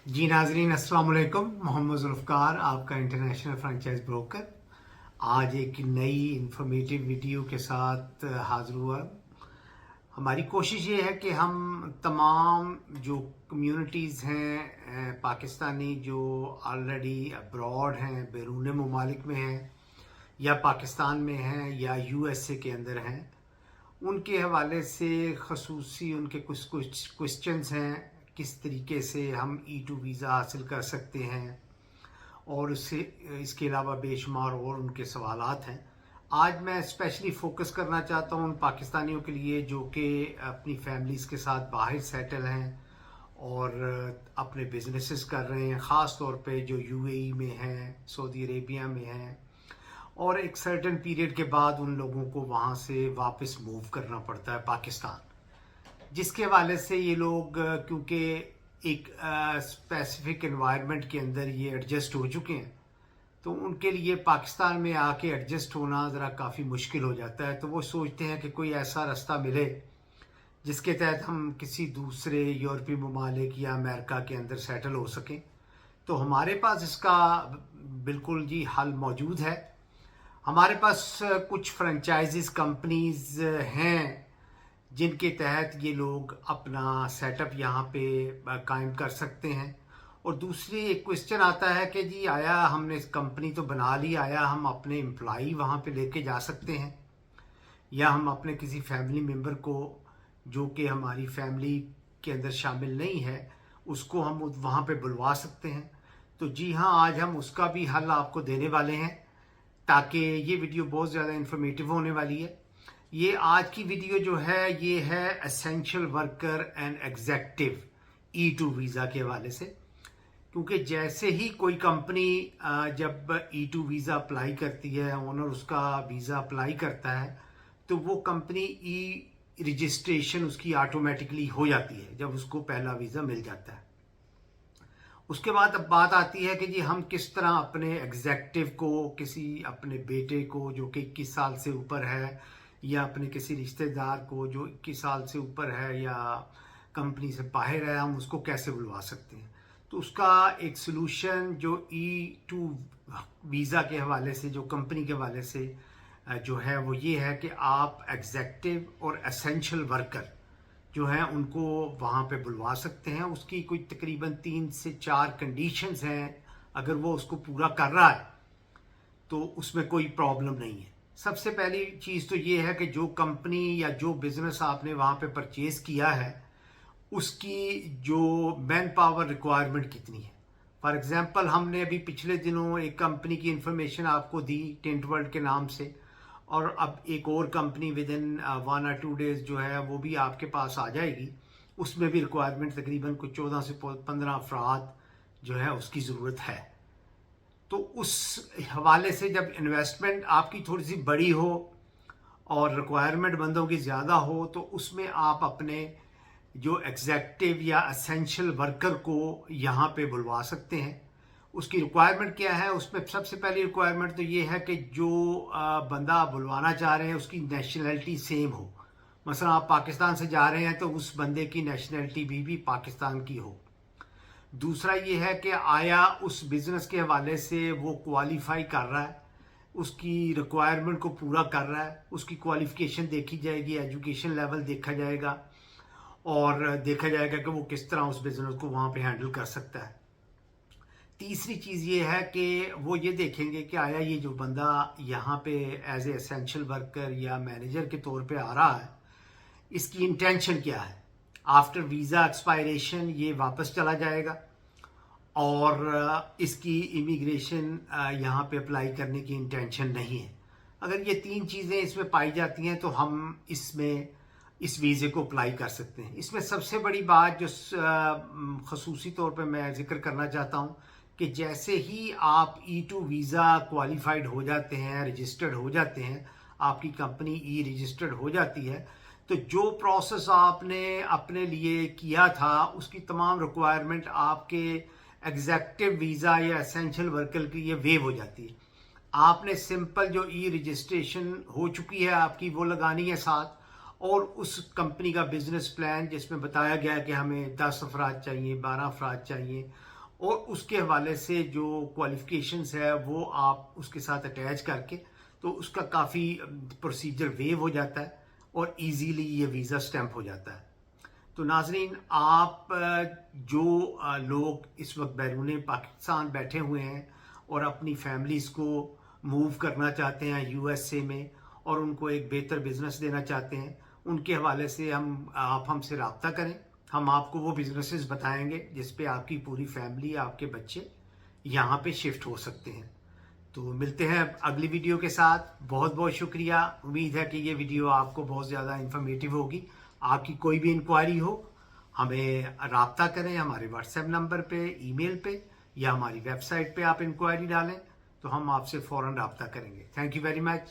जी नाजरीन अस्सलाम वालेकुम। मोहम्मद जुल्फ़कार, आपका इंटरनेशनल फ्रेंचाइज ब्रोकर, आज एक नई इन्फॉर्मेटिव वीडियो के साथ हाज़िर हुआ। हमारी कोशिश ये है कि हम तमाम जो कम्युनिटीज़ हैं पाकिस्तानी जो ऑलरेडी अब्रॉड हैं, बैरून ममालिक में हैं या पाकिस्तान में हैं या यूएसए के अंदर हैं, उनके हवाले से खसूसी उनके कुछ कुछ क्वेश्चंस हैं, किस तरीके से हम E2 वीज़ा हासिल कर सकते हैं, और इसके अलावा बेशुमार और उनके सवालात हैं। आज मैं स्पेशली फ़ोकस करना चाहता हूँ उन पाकिस्तानियों के लिए जो कि अपनी फैमिलीज़ के साथ बाहर सेटल हैं और अपने बिजनेसेस कर रहे हैं, ख़ास तौर पे जो UAE में हैं, सऊदी अरेबिया में हैं, और एक सर्टेन पीरियड के बाद उन लोगों को वहाँ से वापस मूव करना पड़ता है पाकिस्तान, जिसके हवाले से ये लोग क्योंकि एक स्पेसिफिक एनवायरनमेंट के अंदर ये एडजस्ट हो चुके हैं, तो उनके लिए पाकिस्तान में आके एडजस्ट होना ज़रा काफ़ी मुश्किल हो जाता है। तो वो सोचते हैं कि कोई ऐसा रास्ता मिले जिसके तहत हम किसी दूसरे यूरोपीय ममालिक या अमेरिका के अंदर सेटल हो सकें। तो हमारे पास इसका बिल्कुल जी हल मौजूद है। हमारे पास कुछ फ्रेंचाइजीज कंपनीज हैं जिनके तहत ये लोग अपना सेटअप यहाँ पे कायम कर सकते हैं। और दूसरी एक क्वेश्चन आता है कि जी आया हमने कंपनी तो बना ली, आया हम अपने एम्प्लॉई वहाँ पे लेके जा सकते हैं या हम अपने किसी फैमिली मेम्बर को जो कि हमारी फैमिली के अंदर शामिल नहीं है उसको हम वहाँ पे बुलवा सकते हैं। तो जी हाँ, आज हम उसका भी हल आपको देने वाले हैं, ताकि ये वीडियो बहुत ज़्यादा इन्फॉर्मेटिव होने वाली है। ये आज की वीडियो जो है ये है essential worker and executive E2 visa के हवाले से, क्योंकि जैसे ही कोई कंपनी जब E2 वीज़ा अप्लाई करती है, ओनर उसका वीज़ा अप्लाई करता है, तो वो कंपनी ई रजिस्ट्रेशन उसकी ऑटोमेटिकली हो जाती है जब उसको पहला वीज़ा मिल जाता है। उसके बाद अब बात आती है कि जी हम किस तरह अपने एग्जेक्टिव को, किसी अपने बेटे को जो कि 21 साल से ऊपर है या अपने किसी रिश्तेदार को जो 21 साल से ऊपर है या कंपनी से बाहर है, हम उसको कैसे बुलवा सकते हैं। तो उसका एक सलूशन जो E2 वीज़ा के हवाले से, जो कंपनी के हवाले से जो है वो ये है कि आप एग्जेक्टिव और एसेंशियल वर्कर जो हैं उनको वहाँ पे बुलवा सकते हैं। उसकी कोई तकरीबन 3 से 4 कंडीशंस हैं, अगर वो उसको पूरा कर रहा है तो उसमें कोई प्रॉब्लम नहीं है। सबसे पहली चीज़ तो ये है कि जो कंपनी या जो बिज़नेस आपने वहाँ पे परचेज़ किया है उसकी जो मैन पावर रिक्वायरमेंट कितनी है। फॉर एग्ज़ाम्पल हमने अभी पिछले दिनों एक कंपनी की इंफॉर्मेशन आपको दी टेंट वर्ल्ड के नाम से, और अब एक और company with in 1 or 2 days जो है वो भी आपके पास आ जाएगी। उसमें भी रिक्वायरमेंट तकरीबन कुछ 14 से 15 अफराद जो है उसकी ज़रूरत है। तो उस हवाले से जब इन्वेस्टमेंट आपकी थोड़ी सी बड़ी हो और रिक्वायरमेंट बंदों की ज़्यादा हो, तो उसमें आप अपने जो एग्जेक्टिव या एसेंशियल वर्कर को यहाँ पे बुलवा सकते हैं। उसकी रिक्वायरमेंट क्या है? उसमें सबसे पहली रिक्वायरमेंट तो ये है कि जो बंदा आप बुलवाना चाह रहे हैं उसकी नेशनैलिटी सेम हो। मसलन आप पाकिस्तान से जा रहे हैं तो उस बंदे की नेशनैलिटी भी पाकिस्तान की हो। दूसरा ये है कि आया उस बिज़नेस के हवाले से वो क्वालिफाई कर रहा है, उसकी रिक्वायरमेंट को पूरा कर रहा है, उसकी क्वालिफिकेशन देखी जाएगी, एजुकेशन लेवल देखा जाएगा और देखा जाएगा कि वो किस तरह उस बिज़नेस को वहाँ पे हैंडल कर सकता है। तीसरी चीज़ ये है कि वो ये देखेंगे कि आया ये जो बंदा यहाँ पे एज ए एसेंशियल वर्कर या मैनेजर के तौर पे आ रहा है, इसकी इंटेंशन क्या है। आफ्टर वीज़ा एक्सपायरेशन ये वापस चला जाएगा और इसकी इमिग्रेशन यहाँ पे अप्लाई करने की इंटेंशन नहीं है। अगर ये 3 चीज़ें इसमें पाई जाती हैं तो हम इसमें इस वीज़े को अप्लाई कर सकते हैं। इसमें सबसे बड़ी बात जो खसूसी तौर पे मैं जिक्र करना चाहता हूँ कि जैसे ही आप E2 वीज़ा क्वालिफाइड हो जाते हैं, रजिस्टर्ड हो जाते हैं, आपकी कंपनी ई रजिस्टर्ड हो जाती है, तो जो प्रोसेस आपने अपने लिए किया था उसकी तमाम रिक्वायरमेंट आपके एग्जेक्टिव वीज़ा या एसेंशियल वर्कर की ये वेव हो जाती है। आपने सिंपल जो ई रजिस्ट्रेशन हो चुकी है आपकी वो लगानी है साथ, और उस कंपनी का बिजनेस प्लान जिसमें बताया गया है कि हमें 10 अफराद चाहिए, 12 अफराद चाहिए, اور اس کے حوالے سے جو کوالیفیکیشنز ہے وہ آپ اس کے ساتھ اٹیچ کر کے تو اس کا کافی پروسیجر ویو ہو جاتا ہے اور ایزیلی یہ ویزا سٹیمپ ہو جاتا ہے. تو ناظرین، آپ جو لوگ اس وقت بیرون پاکستان بیٹھے ہوئے ہیں اور اپنی فیملیز کو موو کرنا چاہتے ہیں یو ایس اے میں اور ان کو ایک بہتر بزنس دینا چاہتے ہیں، ان کے حوالے سے آپ ہم سے رابطہ کریں. ہم آپ کو وہ بزنسز بتائیں گے جس پہ آپ کی پوری فیملی، آپ کے بچے یہاں پہ شفٹ ہو سکتے ہیں. تو ملتے ہیں اگلی ویڈیو کے ساتھ. بہت بہت شکریہ. امید ہے کہ یہ ویڈیو آپ کو بہت زیادہ انفارمیٹیو ہوگی. آپ کی کوئی بھی انکوائری ہو ہمیں رابطہ کریں ہمارے واٹس ایپ نمبر پہ، ای میل پہ یا ہماری ویب سائٹ پہ آپ انکوائری ڈالیں تو ہم آپ سے فوراً رابطہ کریں گے. Thank you very much.